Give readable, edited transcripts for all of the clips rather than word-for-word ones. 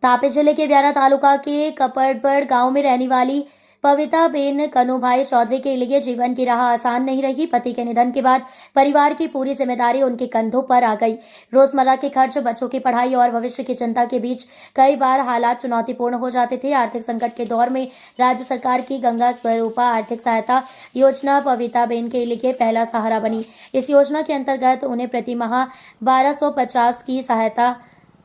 तापी जिले के व्यारा तालुका के कपड़बड़ गांव में रहने वाली पविताबेन कनुभाई चौधरी के लिए जीवन की राह आसान नहीं रही। पति के निधन के बाद परिवार की पूरी जिम्मेदारी उनके कंधों पर आ गई। रोजमर्रा के खर्च, बच्चों की पढ़ाई और भविष्य की चिंता के बीच कई बार हालात चुनौतीपूर्ण हो जाते थे। आर्थिक संकट के दौर में राज्य सरकार की गंगा स्वरूपा आर्थिक सहायता योजना पविताबेन के लिए पहला सहारा बनी। इस योजना के अंतर्गत उन्हें प्रति माह 1250 की सहायता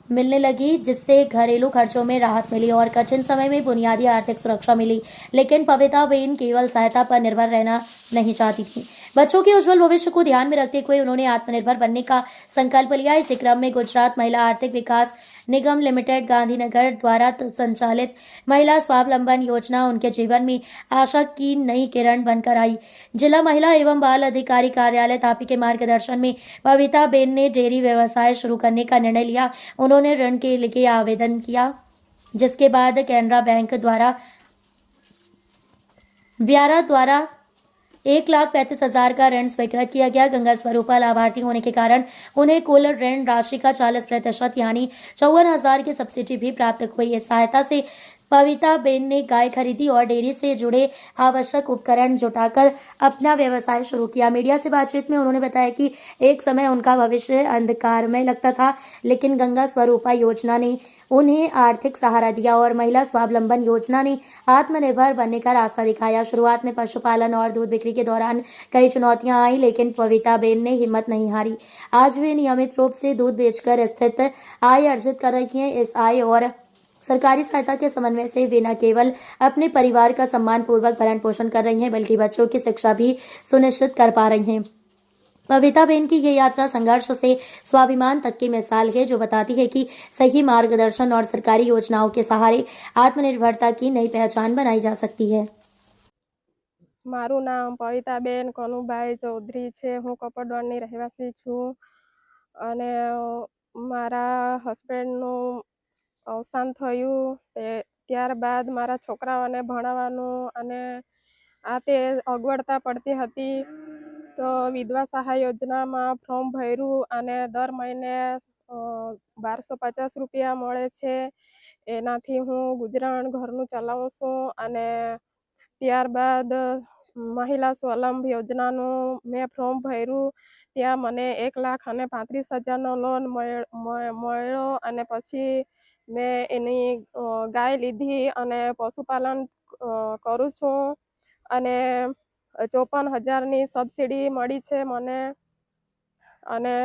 मिलने लगी, जिससे घरेलू खर्चों में राहत मिली और कठिन समय में बुनियादी आर्थिक सुरक्षा मिली। लेकिन पविताबेन केवल सहायता पर निर्भर रहना नहीं चाहती थी। बच्चों के उज्जवल भविष्य को ध्यान में रखते हुए उन्होंने आत्मनिर्भर बनने का संकल्प लिया। इसी क्रम में गुजरात महिला आर्थिक विकास निगम लिमिटेड गांधीनगर द्वारा संचालित महिला स्वावलंबन योजना उनके जीवन में आशा की नई किरण बनकर आई। जिला महिला एवं बाल अधिकारी कार्यालय तापी के मार्गदर्शन में पविताबेन ने डेयरी व्यवसाय शुरू करने का निर्णय लिया। उन्होंने ऋण के लिए आवेदन किया, जिसके बाद कैनरा बैंक द्वारा व्यारा द्वारा 1,35,000 का ऋण स्वीकृत किया गया। गंगा स्वरूपा लाभार्थी होने के कारण उन्हें कुल ऋण राशि का 40% यानी 54,000 की सब्सिडी भी प्राप्त हुई। इस सहायता से पविताबेन ने गाय खरीदी और डेयरी से जुड़े आवश्यक उपकरण जुटाकर अपना व्यवसाय शुरू किया। मीडिया से बातचीत में उन्होंने बताया कि एक समय उनका भविष्य अंधकारमय लगता था, लेकिन गंगा स्वरूपा योजना ने उन्हें आर्थिक सहारा दिया और महिला स्वावलंबन योजना ने आत्मनिर्भर बनने का रास्ता दिखाया। शुरुआत में पशुपालन और दूध बिक्री के दौरान कई चुनौतियां आई, लेकिन पविताबेन ने हिम्मत नहीं हारी। आज वे नियमित रूप से दूध बेचकर स्थित आय अर्जित कर रही हैं। इस आय और सरकारी सहायता के समन्वय से वे न केवल अपने परिवार का सम्मान पूर्वक भरण पोषण कर रही हैं, बल्कि बच्चों की शिक्षा भी सुनिश्चित कर पा रही हैं। पविताबेन की ये यात्रा संघर्ष से स्वाभिमान तक की मिसाल है, जो बताती है कि सही मार्गदर्शन और सरकारी योजनाओं के सहारे आत्मनिर्भरता की नई पहचान बनाई जा सकती है। मारू नाम पविताबेन कनुभाई चौधरी है। हूँ कपड़बड़नी રહેવાસી છું અને મારા હસબન્ડનું અવસાન થયું ત્યારબાદ મારા છોકરાઓને ભણાવવાનું અને આ તે અગવડતા પડતી હતી, તો વિધવા સહાય યોજનામાં ફોર્મ ભર્યું અને દર મહિને 1250 રૂપિયા મળે છે. એનાથી હું ગુજરાન ઘરનું ચલાવું છું. અને ત્યારબાદ મહિલા સ્વલંબ યોજનાનું મેં ફોર્મ ભર્યું, ત્યાં મને 1,35,000નો લોન મળ્યો અને પછી મેં એની ગાય લીધી અને પશુપાલન કરું છું અને 54,000ની સબસિડી મળી છે મને. અને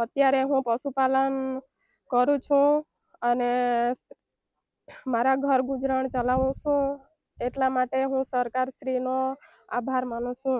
અત્યારે હું પશુપાલન કરું છું અને મારા ઘર ગુજરાન ચલાવું છું. એટલા માટે હું સરકારશ્રીનો આભાર માનું છું.